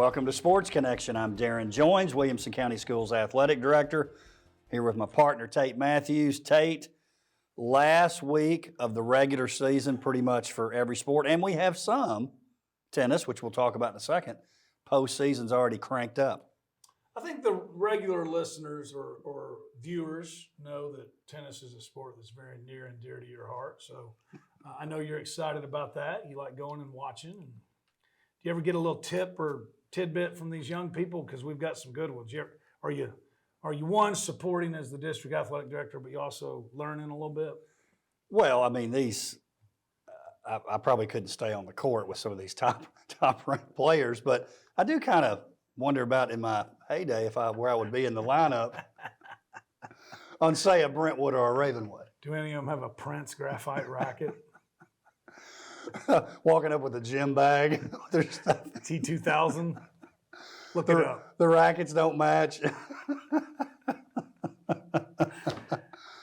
Welcome to Sports Connection. I'm Darrin Joins, Williamson County Schools Athletic Director, here with my partner Tate Mathews. Tate, last week of the regular season pretty much for every sport, and we have some tennis, which we'll talk about in a second. Postseason's already cranked up. I think the regular listeners or viewers know that tennis is a sport that's very near and dear to your heart. So I know you're excited about that. You like going and watching. And do you ever get a little tip or tidbit from these young people? Because we've got some good ones. Are you one, supporting as the district athletic director, but you also learning a little bit? Well, I mean, I probably couldn't stay on the court with some of these top ranked players, but I do kind of wonder about in my heyday where I would be in the lineup on, say, a Brentwood or a Ravenwood. Do any of them have a Prince graphite racket? Walking up with a gym bag. T2000. Look it up. The rackets don't match.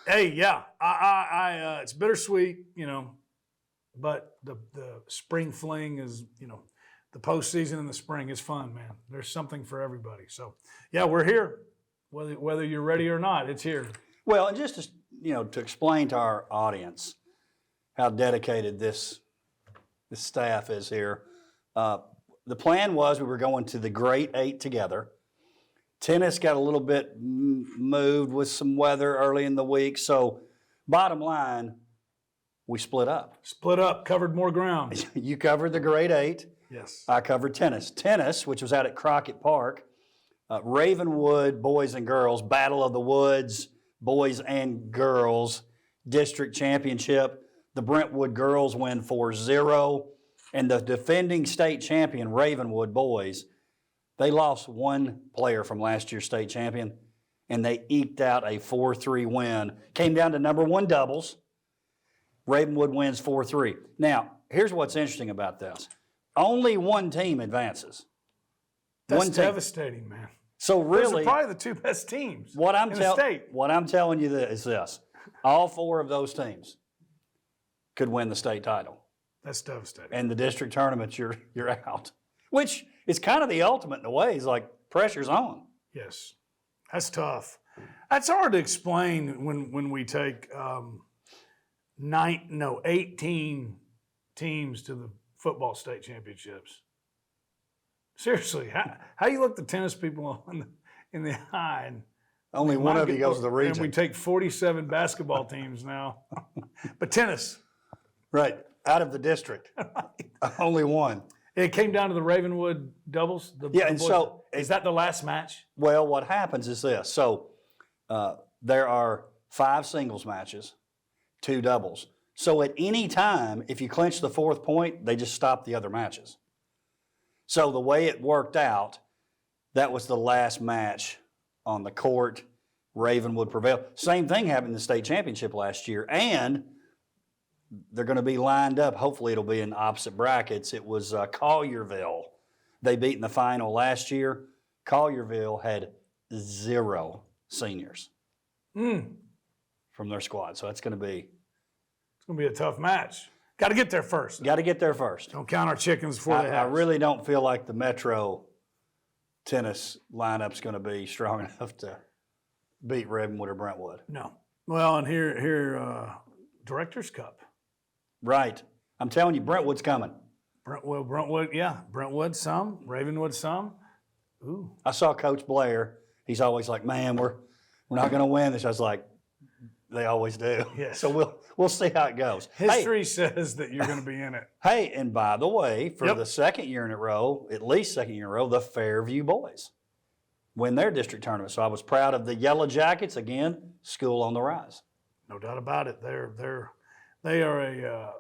Hey, yeah, I it's bittersweet, but the spring fling is, the postseason in the spring is fun, man. There's something for everybody. So, yeah, we're here. Whether you're ready or not, it's here. Well, and just to explain to our audience how dedicated this staff is here, the plan was we were going to the Great Eight together. Tennis got a little bit moved with some weather early in the week. So, bottom line, we split up. Covered more ground. You covered the Great Eight. Yes. I covered tennis. Tennis, which was out at Crockett Park, Ravenwood boys and girls, Battle of the Woods, boys and girls, district championship. The Brentwood girls win 4-0. And the defending state champion, Ravenwood boys, they lost one player from last year's state champion, and they eked out a 4-3 win. Came down to number one doubles. Ravenwood wins 4-3. Now, here's what's interesting about this. Only one team advances. That's devastating, man. So really, those are probably the two best teams in the state. What I'm telling you is this. All four of those teams could win the state title. That's devastating. And the district tournament, you're out. Which is kind of the ultimate in a way. It's like pressure's on. Yes. That's tough. That's hard to explain when we take 18 teams to the football state championships. Seriously, how you look the tennis people in the eye? And only one of you goes to the region. And we take 47 basketball teams now. But tennis. Right, out of the district. Only one. It came down to the Ravenwood doubles? So is that the last match? Well, what happens is this. So there are 5 singles matches, 2 doubles. So at any time, if you clinch the 4th point, they just stop the other matches. So the way it worked out, that was the last match on the court. Ravenwood prevailed. Same thing happened in the state championship last year. And they're going to be lined up. Hopefully it'll be in opposite brackets. It was Collierville. They beat in the final last year. Collierville had 0 seniors from their squad. So it's going to be a tough match. Got to get there first. Don't count our chickens before they hatch. I really don't feel like the Metro tennis lineup's going to be strong enough to beat Ravenwood or Brentwood. No. Well, and here, Director's Cup. Right. I'm telling you, Brentwood's coming. Brentwood, yeah. Brentwood some, Ravenwood some. Ooh. I saw Coach Blair. He's always like, man, we're not going to win this. I was like, they always do. Yes. So we'll see how it goes. History says that you're going to be in it. Hey, and by the way, for the second year in a row, at least second year in a row, the Fairview boys win their district tournament. So I was proud of the Yellow Jackets. Again, school on the rise. No doubt about it. They are a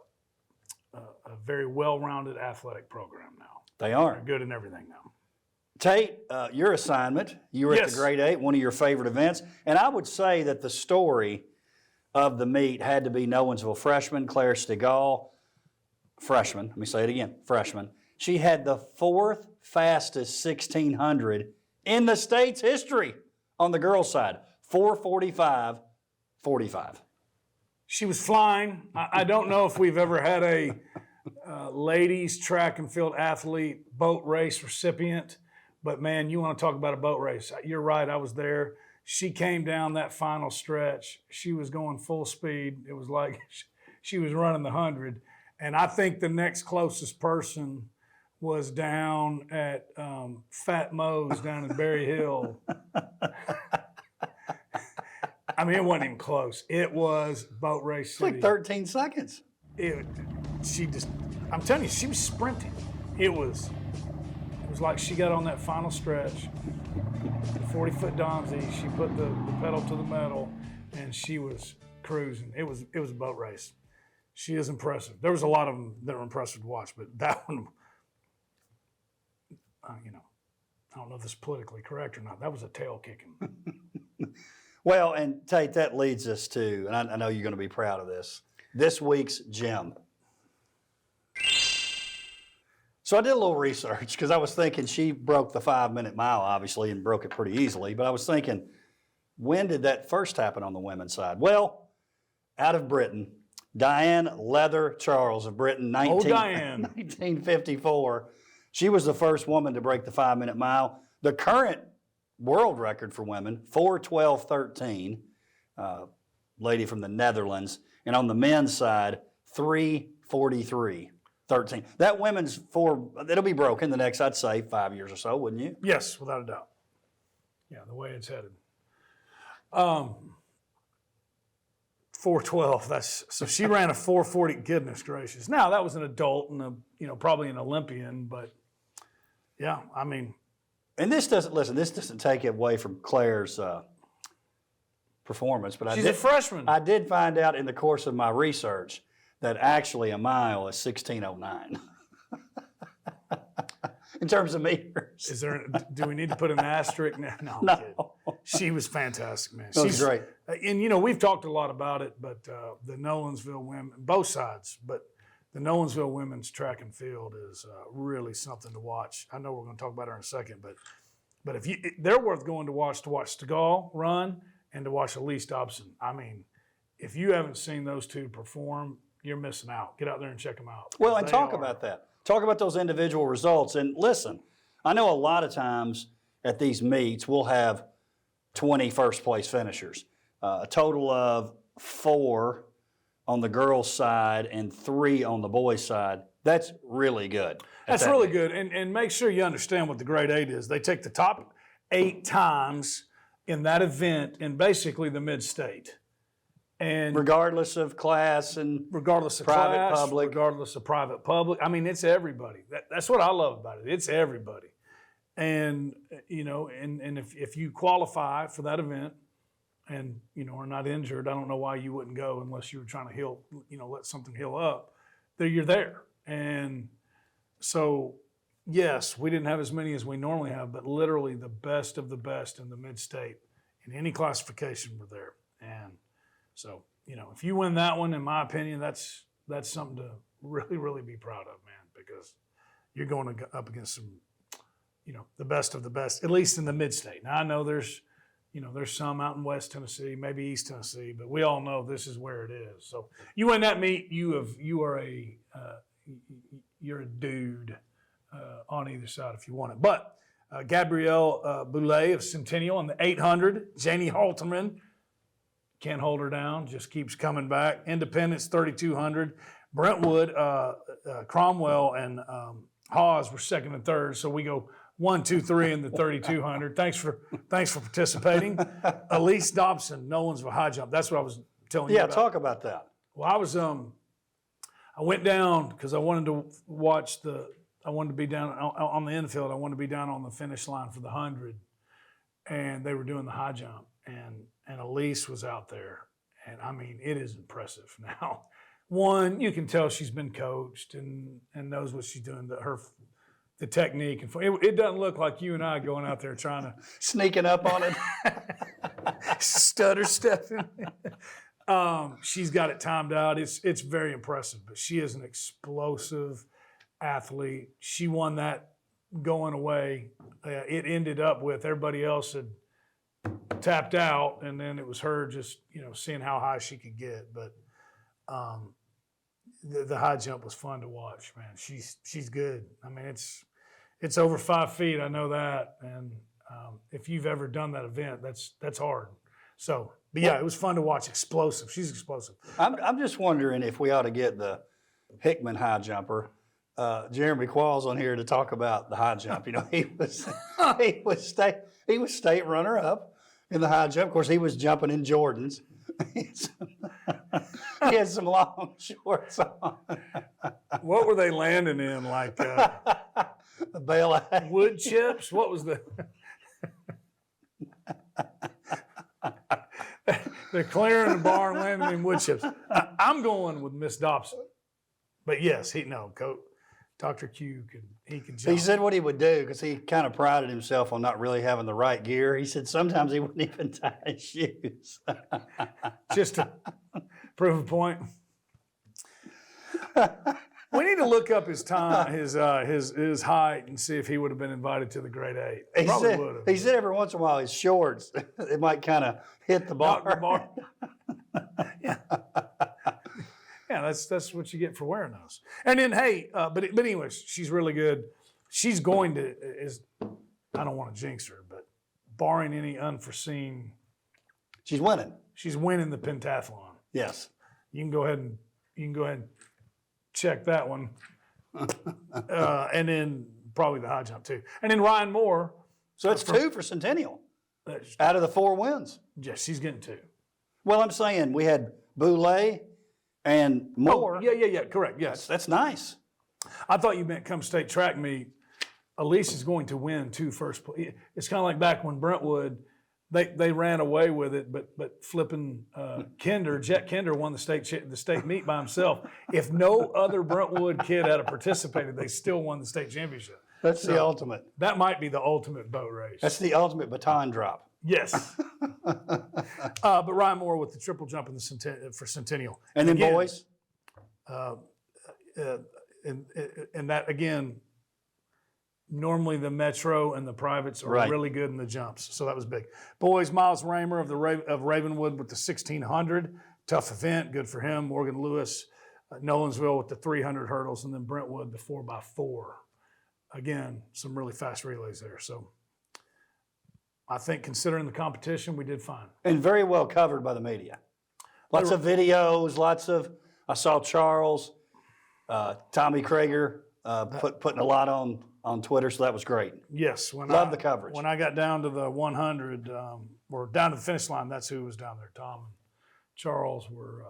very well-rounded athletic program now. They are. They're good in everything now. Tate, your assignment, you were at the Great Eight, one of your favorite events. And I would say that the story of the meet had to be Nowensville freshman, Claire Stegall, freshman. Let me say it again, freshman. She had the 4th fastest 1600 in the state's history on the girls' side, 4:45.45. She was flying. I don't know if we've ever had a ladies track and field athlete boat race recipient But man, you want to talk about a boat race? You're right. I was there. She came down that final stretch. She was going full speed. It was like she was running the 100. And I think the next closest person was down at Fat Mo's down in Berry Hill. I mean, it wasn't even close. It was boat race It's city. like 13 seconds. I'm telling you, she was sprinting. It was like she got on that final stretch, the 40-foot Donzi. She put the pedal to the metal, and she was cruising. It was a boat race. She is impressive. There was a lot of them that were impressive to watch, but that one, I don't know if this is politically correct or not. That was a tail kicking. Well, and Tate, that leads us to, and I know you're going to be proud of this week's gem. So I did a little research because I was thinking she broke the 5-minute mile, obviously, and broke it pretty easily. But I was thinking, when did that first happen on the women's side? Well, out of Britain, Diane Leather Charles of Britain, 1954. She was the first woman to break the 5-minute mile. The current world record for women, 4:12:13, lady from the Netherlands. And on the men's side, 3:43:13. That women's it'll be broken the next, I'd say, 5 years or so, wouldn't you? Yes, without a doubt. Yeah, the way it's headed. 4:12. So she ran a 4:40. Goodness gracious! Now that was an adult and probably an Olympian, but yeah, I mean. And this doesn't take it away from Claire's performance, but she's a freshman. I did find out in the course of my research that actually a mile is 16:09 in terms of meters. Do we need to put an asterisk? No. No. She was fantastic, man. She's great. And we've talked a lot about it, but the Nolensville women, both sides, but the Nolensville women's track and field is really something to watch. I know we're going to talk about her in a second, but they're worth going to watch Stegall run and to watch Elise Dobson. I mean, if you haven't seen those two perform, you're missing out. Get out there and check them out. Well, and talk about that. Talk about those individual results. And listen, I know a lot of times at these meets we'll have 20 first-place finishers, a total of 4 on the girls' side and 3 on the boys' side. That's really good. That's really good. And make sure you understand what the grade 8 is. They take the top 8 times in that event in basically the mid-state. And regardless of class and regardless of private, class, public. regardless of private, public. I mean, it's everybody. That's what I love about it. It's everybody. And, and if you qualify for that event, and are not injured, I don't know why you wouldn't go unless you were trying to heal, let something heal up. You're there. And so, yes, we didn't have as many as we normally have, but literally the best of the best in the mid-state in any classification were there. And so, if you win that one, in my opinion, that's something to really, really be proud of, man, because you're going up against some, the best of the best, at least in the mid-state. Now I know there's some out in West Tennessee, maybe East Tennessee, but we all know this is where it is. So you win that meet, you're a dude on either side if you want it. But Gabrielle Boulay of Centennial on the 800, Janie Halterman can't hold her down, just keeps coming back. Independence 3200, Brentwood, Cromwell, and Hawes were second and third. So we go 1, 2, 3 in the 3200. Thanks for participating. Elise Dobson, Nolensville high jump. That's what I was telling you about. Yeah, talk about that. Well, I went down because I wanted to be down on the infield. I wanted to be down on the finish line for the 100, and they were doing the high jump, and Elise was out there, and I mean, it is impressive. Now, one, you can tell she's been coached and knows what she's doing. The technique, and it doesn't look like you and I going out there trying to sneaking up on it, stutter stepping. She's got it timed out. It's very impressive, but she is an explosive athlete. She won that going away. It ended up with everybody else had tapped out, and then it was her just seeing how high she could get. But the high jump was fun to watch, man. She's good. I mean, It's over 5 feet. I know that. And if you've ever done that event, that's hard. So, but yeah, it was fun to watch. Explosive. She's explosive. I'm just wondering if we ought to get the Hickman high jumper, Jeremy Qualls, on here to talk about the high jump. You know, he was state runner up in the high jump. Of course, he was jumping in Jordans. He had some long shorts on. What were they landing in? Like Bale wood chips? What was the? They're clearing the bar and landing in wood chips. I'm going with Miss Dobson, but yes, Dr. Q can jump. He said what he would do because he kind of prided himself on not really having the right gear. He said sometimes he wouldn't even tie his shoes. Just to prove a point. We need to look up his time, his height, and see if he would have been invited to the Great Eight. Probably would have. He said every once in a while his shorts, it might kind of hit the bar. Knock the bar. Yeah. Yeah, that's what you get for wearing those. And then, hey, but anyways, she's really good. She's going to I don't want to jinx her, but barring any unforeseen, she's winning. She's winning the pentathlon. Yes. You can go ahead and check that one, and then probably the high jump too. And then Ryan Moore. So it's 2 for Centennial out of the 4 wins. Yes, she's getting 2. Well, I'm saying we had Boulay and Moore. Oh, yeah, correct. Yes, That's nice. I thought you meant come state track meet. Elise is going to win 2 first place. It's kind of like back when Brentwood, they ran away with it, but flipping Jet Kinder won the state meet by himself. If no other Brentwood kid had participated, they still won the state championship. That's the ultimate. That might be the ultimate boat race. That's the ultimate baton drop. Yes. But Ryan Moore with the triple jump for Centennial. And then again, boys? And that, again, normally the Metro and the privates are Right. really good in the jumps. So that was big. Boys, Miles Raymer of Ravenwood with the 1600. Tough event. Good for him. Morgan Lewis, Nolensville with the 300 hurdles. And then Brentwood, the 4x4. Again, some really fast relays there. So I think considering the competition, we did fine. And very well covered by the media. Lots of videos, I saw Charles, Tommy Krager putting a lot on Twitter, so that was great. Yes. Love the coverage. When I got down to the 100, or down to the finish line, that's who was down there. Tom and Charles were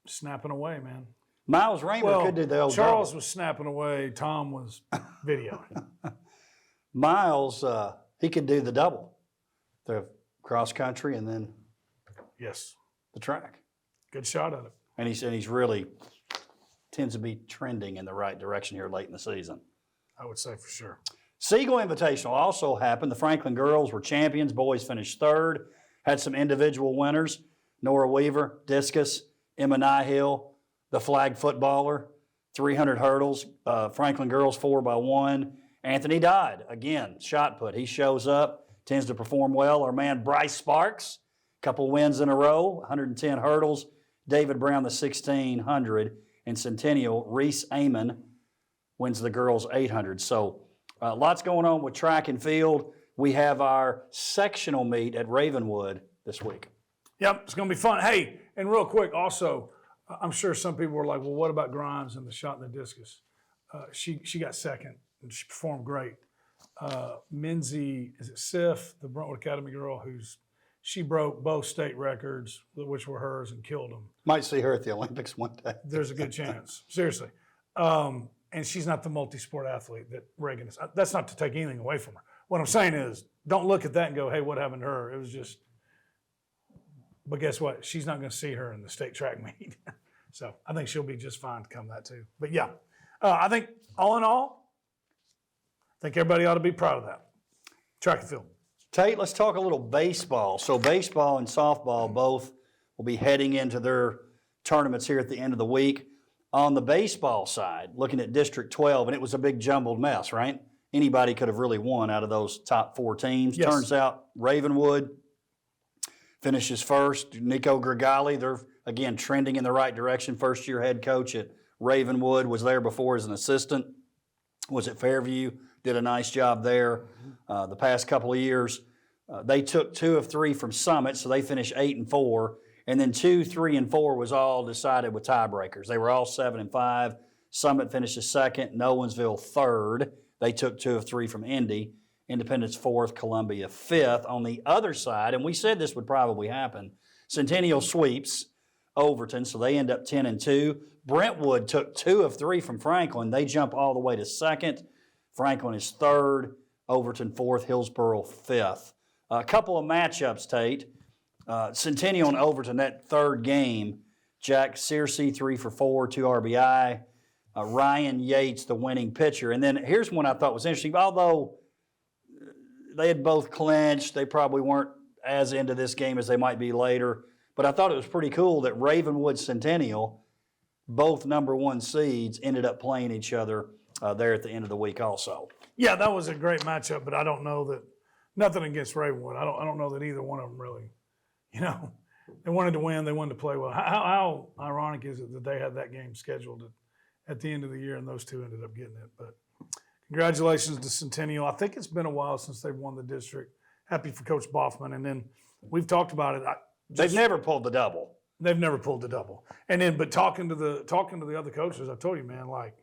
snapping away, man. Miles Raymer could do the old Charles double. was snapping away. Tom was videoing. Miles, he could do the double, the cross country and then Yes. the track. Good shot at it. And he's really tends to be trending in the right direction here late in the season. I would say for sure. Seagull Invitational also happened. The Franklin girls were champions. Boys finished 3rd. Had some individual winners. Nora Weaver, discus. Emma Nyhill, the flag footballer, 300 hurdles. Franklin girls 4x1. Anthony Dodd, again, shot put. He shows up, tends to perform well. Our man Bryce Sparks, couple wins in a row, 110 hurdles. David Brown, the 1600. And Centennial, Reese Amon wins the girls 800. So lots going on with track and field. We have our sectional meet at Ravenwood this week. Yep, it's going to be fun. Hey, and real quick, also, I'm sure some people were like, well, what about Grimes and the shot in the discus? She got second, and she performed great. Minzy, is it Sif, the Brentwood Academy girl, she broke both state records, which were hers, and killed them. Might see her at the Olympics one day. There's a good chance, seriously. And she's not the multi-sport athlete that Reagan is. That's not to take anything away from her. What I'm saying is, don't look at that and go, hey, what happened to her? It was just, but guess what? She's not going to see her in the state track meet. So I think she'll be just fine to come that too. But yeah, I think all in all, I think everybody ought to be proud of that. Track and field. Tate, let's talk a little baseball. So baseball and softball both will be heading into their tournaments here at the end of the week. On the baseball side, looking at District 12, and it was a big jumbled mess, right? Anybody could have really won out of those top 4 teams. Yes. Turns out Ravenwood finishes first. Nico Grigali, they're, again, trending in the right direction. First-year head coach at Ravenwood, was there before as an assistant. was at Fairview, did a nice job there the past couple of years. They took 2 of 3 from Summit, so they finished 8-4. And then 2, 3, and 4 was all decided with tiebreakers. They were all 7-5. Summit finishes second, Nolensville third. They took 2 of 3 from Indy. Independence fourth, Columbia fifth. On the other side, and we said this would probably happen, Centennial sweeps Overton, so they end up 10-2. Brentwood took 2 of 3 from Franklin. They jump all the way to second. Franklin is third, Overton fourth, Hillsboro fifth. A couple of matchups, Tate. Centennial and Overton, that third game, Jack Searcy 3 for 4, 2 RBI. Ryan Yates, the winning pitcher. And then here's one I thought was interesting. Although they had both clinched, they probably weren't as into this game as they might be later. But I thought it was pretty cool that Ravenwood Centennial, both number 1 seeds, ended up playing each other there at the end of the week also. Yeah, that was a great matchup, but I don't know that nothing against Ravenwood. I don't know that either one of them really, they wanted to win, they wanted to play well. How ironic is it that they had that game scheduled at the end of the year and those two ended up getting it? But congratulations to Centennial. I think it's been a while since they've won the district. Happy for Coach Boffman. And then we've talked about it. They've never pulled the double. They've never pulled the double. And then, but talking to the other coaches, I told you, man, like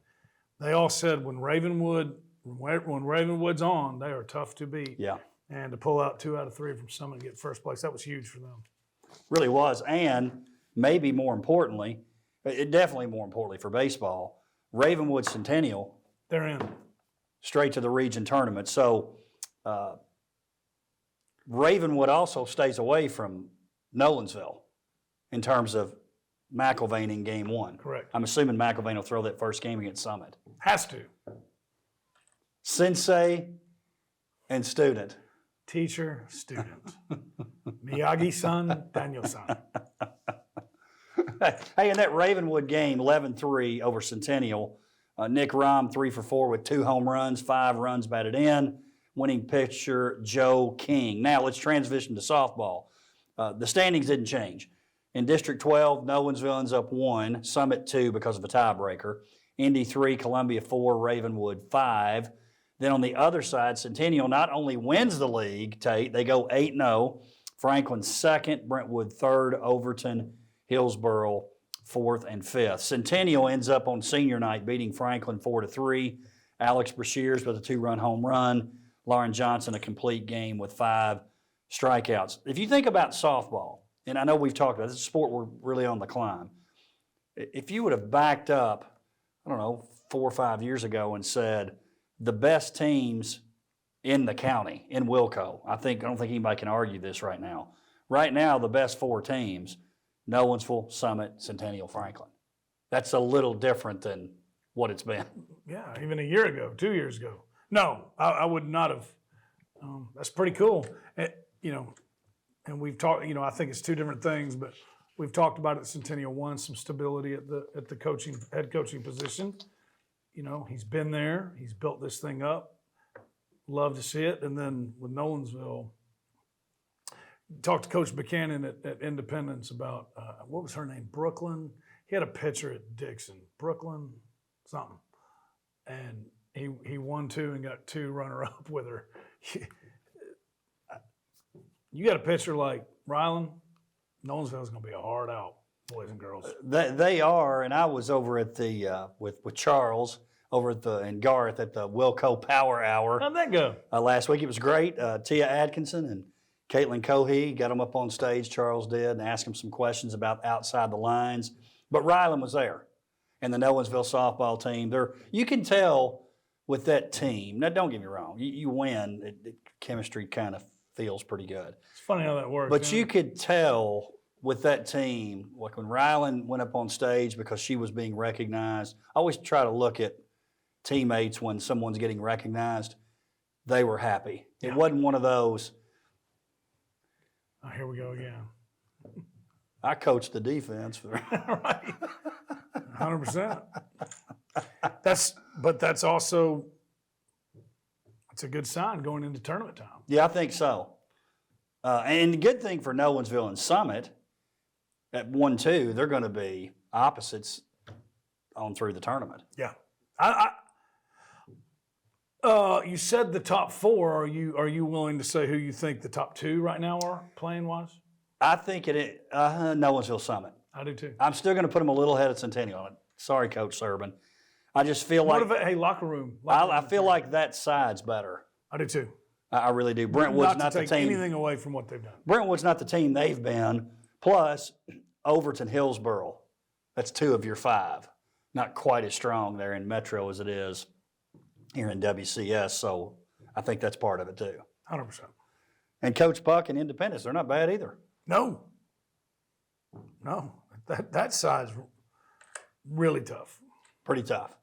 they all said when Ravenwood's on, they are tough to beat. Yeah. And to pull out 2 out of 3 from Summit and get first place, that was huge for them. Really was. And maybe more importantly, definitely more importantly for baseball, Ravenwood Centennial, they're in. Straight to the region tournament. So Ravenwood also stays away from Nolensville in terms of McIlvain in game 1. Correct. I'm assuming McIlvain will throw that first game against Summit. Has to. Sensei and student. Teacher, student. Miyagi-san, Daniel-san. Hey, in that Ravenwood game, 11-3 over Centennial, Nick Rahm 3 for 4 with 2 home runs, 5 runs batted in. Winning pitcher Joe King. Now let's transition to softball. The standings didn't change. In District 12, Nolensville ends up 1, Summit 2 because of a tiebreaker. Indy 3, Columbia 4, Ravenwood 5. Then on the other side, Centennial not only wins the league, Tate, they go 8-0. Franklin second, Brentwood third, Overton, Hillsboro 4th and 5th. Centennial ends up on senior night beating Franklin 4-3. Alex Brashears with a 2-run home run. Lauren Johnson a complete game with 5 strikeouts. If you think about softball, and I know we've talked about this, sport we're really on the climb. If you would have backed up, 4 or 5 years ago and said the best teams in the county, in Wilco, I don't think anybody can argue this right now. Right now, the best 4 teams, Nolensville, Summit, Centennial, Franklin. That's a little different than what it's been. Yeah, even a year ago, 2 years ago. No, I would not have. That's pretty cool. And we've talked, I think it's 2 different things, but we've talked about it. Centennial 1, some stability at the head coaching position. He's been there. He's built this thing up. Love to see it. And then with Nolensville, talked to Coach Buchanan at Independence about, what was her name? Brooklyn. He had a pitcher at Dixon. Brooklyn something. And he won 2 and got 2 runner-up with her. You got a pitcher like Ryland, Nolensville's going to be a hard out, boys and girls. They are, and I was over at the with Charles over at and Garth at the Wilco Power Hour. How'd that go? Last week it was great. Tia Atkinson and Caitlin Cohey got them up on stage. Charles did and asked them some questions about outside the lines. But Ryland was there, and the Nolensville softball team. You can tell with that team. Now, don't get me wrong. You win, chemistry kind of feels pretty good. It's funny how that works. But you could tell with that team, like when Ryland went up on stage because she was being recognized. I always try to look at teammates when someone's getting recognized. They were happy. Yeah. It wasn't one of those. Oh, here we go again. I coached the defense for right. 100%. That's also a good sign going into tournament time. Yeah, I think so. And the good thing for Nolensville and Summit at 1-2, they're going to be opposites on through the tournament. Yeah. You said the top four. Are you willing to say who you think the top two right now are playing wise? I think Nolensville Summit. I do too. I'm still going to put them a little ahead of Centennial on it. Sorry, Coach Serban. I just feel like Hey, locker room. I feel like that side's better. I do too. I really do. Brentwood's not to the take team. anything away from what they've done. Brentwood's not the team they've been. Plus, Overton, Hillsboro. That's 2 of your 5. Not quite as strong there in Metro as it is here in WCS. So I think that's part of it too. 100%. And Coach Buck and Independence, they're not bad either. No. That side's really tough. Pretty tough.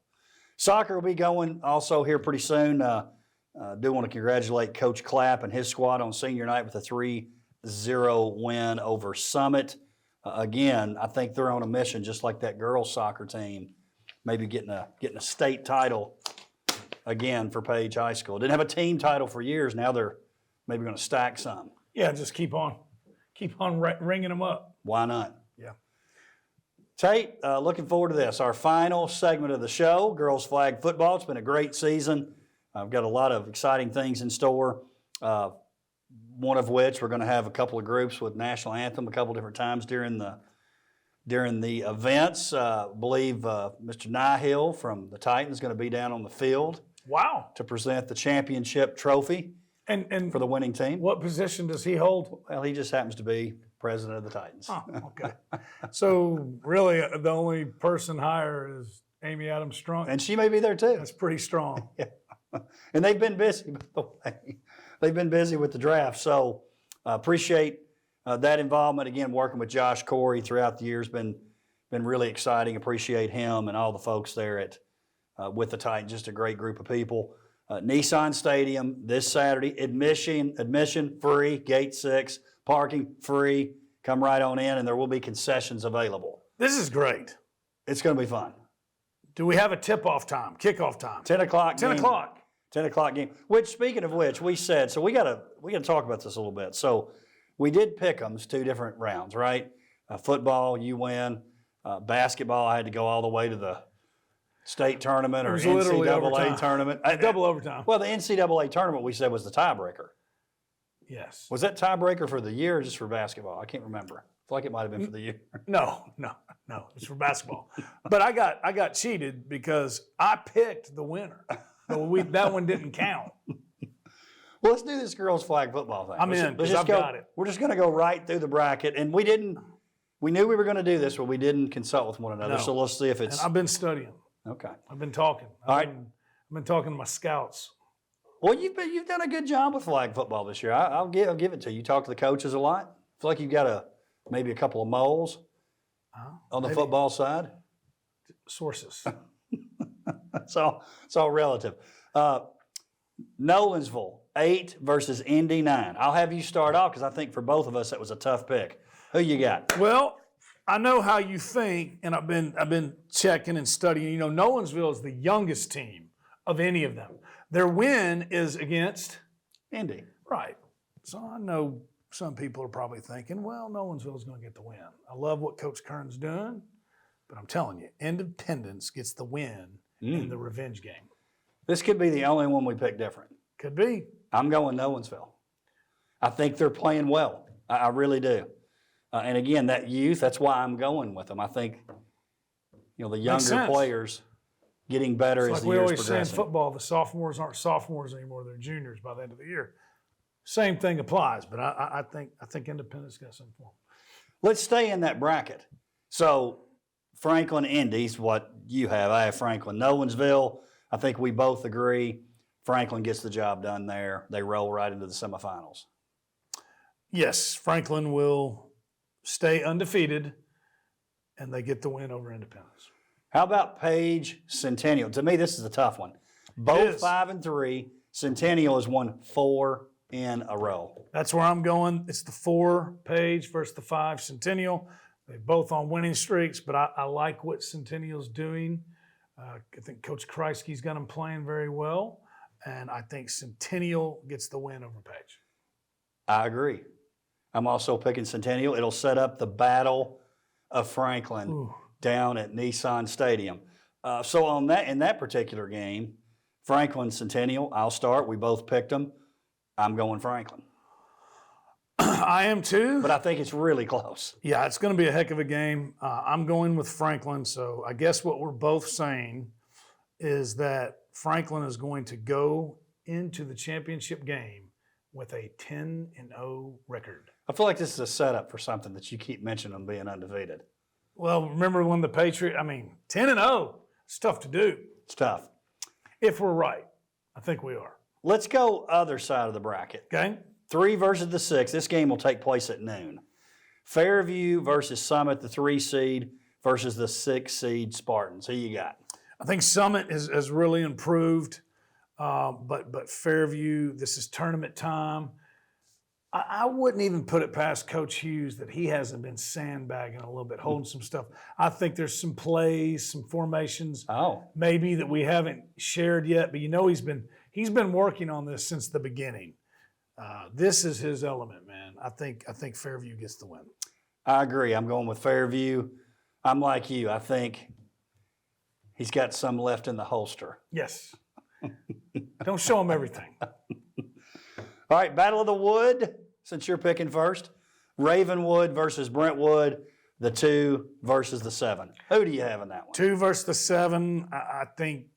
Soccer will be going also here pretty soon. Do want to congratulate Coach Clapp and his squad on senior night with a 3-0 win over Summit. Again, I think they're on a mission, just like that girls soccer team, maybe getting a state title again for Page High School. Didn't have a team title for years. Now they're maybe going to stack some. Yeah, just keep on ringing them up. Why not? Yeah. Tate, looking forward to this. Our final segment of the show, girls flag football. It's been a great season. I've got a lot of exciting things in store. One of which we're going to have a couple of groups with national anthem a couple different times during the events. I believe Mr. Nyhill from the Titans is going to be down on the field. Wow. To present the championship trophy and for the winning team. What position does he hold? Well, he just happens to be president of the Titans. Oh, okay. So really, the only person higher is Amy Adams Strunk. And she may be there too. That's pretty strong. Yeah. And they've been busy, by the way. They've been busy with the draft. So appreciate that involvement. Again, working with Josh Corey throughout the years been really exciting. Appreciate him and all the folks there at with the Titans. Just a great group of people. Nissan Stadium this Saturday. Admission free, gate 6. Parking free. Come right on in, and there will be concessions available. This is great. It's going to be fun. Do we have a tip-off time, kickoff time? 10 o'clock. 10 o'clock. 10 o'clock game. Which, speaking of which, we said, so we got to talk about this a little bit. So we did pick'ems 2 different rounds, right? Football, you win. Basketball, I had to go all the way to the state tournament or NCAA tournament. Double overtime. Well, the NCAA tournament we said was the tiebreaker. Yes. Was that tiebreaker for the year or just for basketball? I can't remember. I feel like it might have been for the year. No. It's for basketball. But I got cheated because I picked the winner. But that one didn't count. Well, let's do this girls flag football thing. I'm in, because I've got it. We're just going to go right through the bracket. And we knew we were going to do this, but we didn't consult with one another. No. So let's see if it's. And I've been studying. Okay. I've been talking. I've been talking to my scouts. Well, you've done a good job with flag football this year. I'll give it to you. You talk to the coaches a lot. I feel like you've got maybe a couple of moles on the football side. Sources. It's all relative. Nolensville 8 versus Indy 9. I'll have you start off because I think for both of us that was a tough pick. Who you got? Well, I know how you think, and I've been checking and studying. You know, Nolensville is the youngest team of any of them. Their win is against Indy. Right. So I know some people are probably thinking, well, Nolensville is going to get the win. I love what Coach Kern's doing, but I'm telling you, Independence gets the win in the revenge game. This could be the only one we pick different. Could be. I'm going Nolensville. I think they're playing well. I really do. And again, that youth, that's why I'm going with them. I think, the younger players getting better as the years progress. Like we always say in football, the sophomores aren't sophomores anymore; they're juniors by the end of the year. Same thing applies, but I think Independence got something for them. Let's stay in that bracket. So Franklin, Indy's what you have. I have Franklin. Nolensville, I think we both agree Franklin gets the job done there. They roll right into the semifinals. Yes, Franklin will stay undefeated, and they get the win over Independence. How about Page Centennial? To me, this is a tough one. Both 5-3. Centennial has won 4 in a row. That's where I'm going. It's the 4 Page versus the 5 Centennial. They're both on winning streaks, but I like what Centennial's doing. I think Coach Kreisky's got them playing very well, and I think Centennial gets the win over Page. I agree. I'm also picking Centennial. It'll set up the Battle of Franklin down at Nissan Stadium. So in that particular game, Franklin Centennial. I'll start. We both picked them. I'm going Franklin. I am too. But I think it's really close. Yeah, it's going to be a heck of a game. I'm going with Franklin. So I guess what we're both saying is that Franklin is going to go into the championship game with a 10-0 record. I feel like this is a setup for something that you keep mentioning them being undefeated. Well, remember when the 10-0, it's tough to do. It's tough. If we're right. I think we are. Let's go other side of the bracket. Okay? 3 versus the 6. This game will take place at noon. Fairview versus Summit, the 3 seed, versus the 6 seed Spartans. Who you got? I think Summit has really improved, but Fairview, this is tournament time. I wouldn't even put it past Coach Hughes that he hasn't been sandbagging a little bit, holding some stuff. I think there's some plays, some formations, maybe that we haven't shared yet. But he's been working on this since the beginning. This is his element, man. I think Fairview gets the win. I agree. I'm going with Fairview. I'm like you. I think he's got some left in the holster. Yes. Don't show him everything. All right, Battle of the Wood, since you're picking first. Ravenwood versus Brentwood, the 2 versus the 7. Who do you have in that one? 2 versus the 7. I think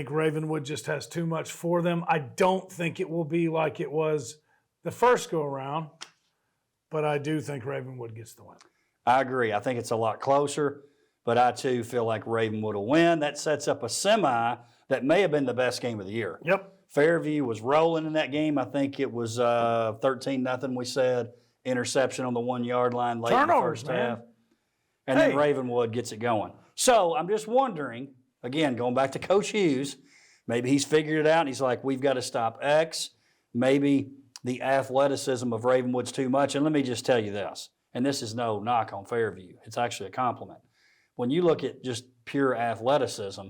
Ravenwood just has too much for them. I don't think it will be like it was the first go-around, but I do think Ravenwood gets the win. I agree. I think it's a lot closer, but I too feel like Ravenwood will win. That sets up a semi that may have been the best game of the year. Yep. Fairview was rolling in that game. I think it was 13-0, we said. Interception on the 1-yard line late in the first half. And then Ravenwood gets it going. So I'm just wondering, again, going back to Coach Hughes, maybe he's figured it out and he's like, we've got to stop X. Maybe the athleticism of Ravenwood's too much. And let me just tell you this, and this is no knock on Fairview. It's actually a compliment. When you look at just pure athleticism,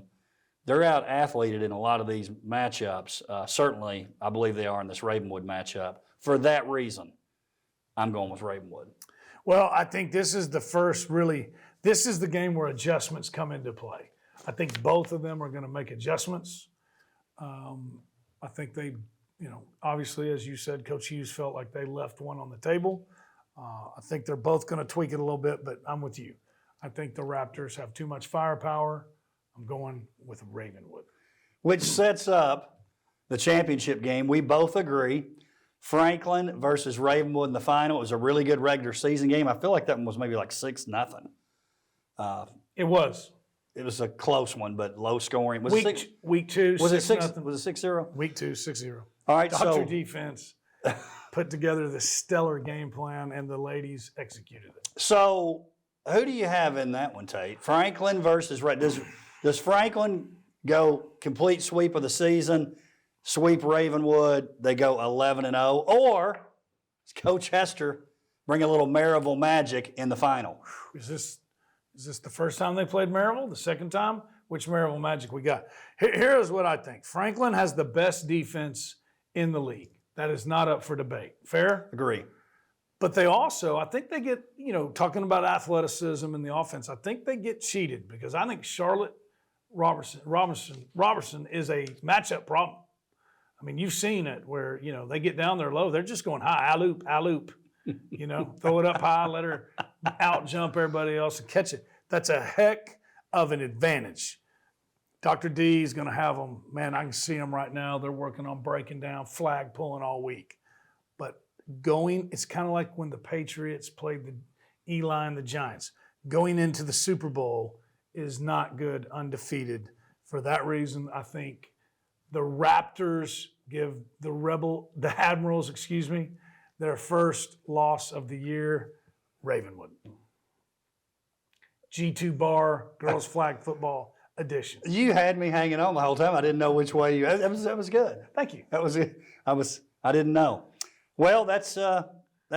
they're out-athleted in a lot of these matchups. Certainly, I believe they are in this Ravenwood matchup. For that reason, I'm going with Ravenwood. Well, I think this is this is the game where adjustments come into play. I think both of them are going to make adjustments. I think they, obviously, as you said, Coach Hughes felt like they left one on the table. I think they're both going to tweak it a little bit, but I'm with you. I think the Raptors have too much firepower. I'm going with Ravenwood. Which sets up the championship game. We both agree. Franklin versus Ravenwood in the final. It was a really good regular season game. I feel like that one was maybe like 6-0. It was. It was a close one, but low scoring. Was week 2, was 6-0. it 6-0? Week 2, 6-0. All right, Dr. Defense put together the stellar game plan, and the ladies executed it. So who do you have in that one, Tate? Franklin versus does Franklin go complete sweep of the season, sweep Ravenwood, they go 11-0, or does Coach Hester bring a little Maryville magic in the final? Is this the first time they played Maryville? The second time? Which Maryville magic we got? Here's what I think. Franklin has the best defense in the league. That is not up for debate. Fair? Agree. But they also, I think they get, talking about athleticism in the offense, I think they get cheated because I think Charlotte Robertson is a matchup problem. I mean, you've seen it where, they get down there low. They're just going high, alley-oop, throw it up high, let her out-jump everybody else and catch it. That's a heck of an advantage. Dr. D is going to have them. Man, I can see them right now. They're working on breaking down, flag pulling all week. But it's kind of like when the Patriots played the Eli and the Giants. Going into the Super Bowl is not good undefeated. For that reason, I think the Raptors give the Admirals, their first loss of the year, Ravenwood. G2 bar, girls flag football edition. You had me hanging on the whole time. I didn't know which way you. That was good. Thank you. That was it. I didn't know. Well, that's the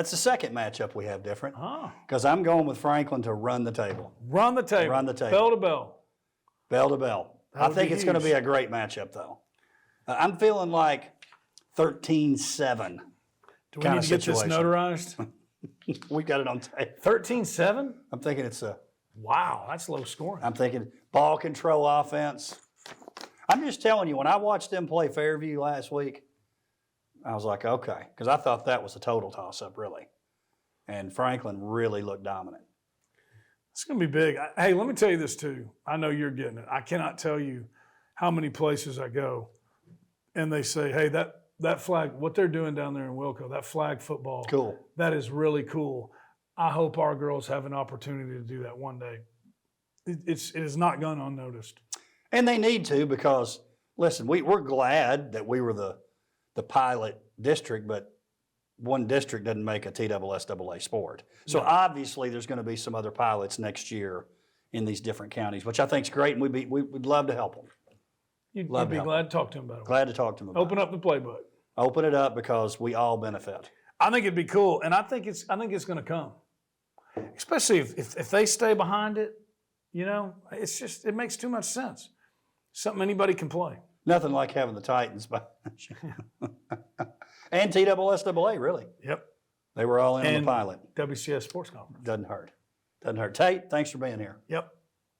second matchup we have different. Because I'm going with Franklin to run the table. Run the table. Run the table. Bell to bell. Bell to bell. I think it's going to be a great matchup, though. I'm feeling like 13-7. Do we need to get this notarized? We got it on tape. 13-7? I'm thinking it's a. Wow, that's low scoring. I'm thinking ball control offense. I'm just telling you, when I watched them play Fairview last week, I was like, okay, because I thought that was a total toss-up, really. And Franklin really looked dominant. It's going to be big. Hey, let me tell you this too. I know you're getting it. I cannot tell you how many places I go, and they say, hey, that flag, what they're doing down there in Wilco, that flag football, Cool. that is really cool. I hope our girls have an opportunity to do that one day. It is not gone unnoticed. And they need to because, listen, we're glad that we were the pilot district, but one district doesn't make a TSSAA sport. So obviously there's going to be some other pilots next year in these different counties, which I think is great, and we'd love to help them. You'd Love be to help glad to talk to them about it. Glad to talk to them about Open up the playbook. Open it up because we all benefit. I think it'd be cool, and I think it's going to come, especially if they stay behind it. You know, it makes too much sense. Something anybody can play. Nothing like having the Titans behind you. And TSSAA, really. Yep. They were all in on the pilot. WCS Sports Conference. Doesn't hurt. Doesn't hurt. Tate, thanks for being here. Yep.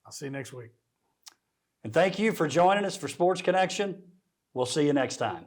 I'll see you next week. And thank you for joining us for Sports Connection. We'll see you next time.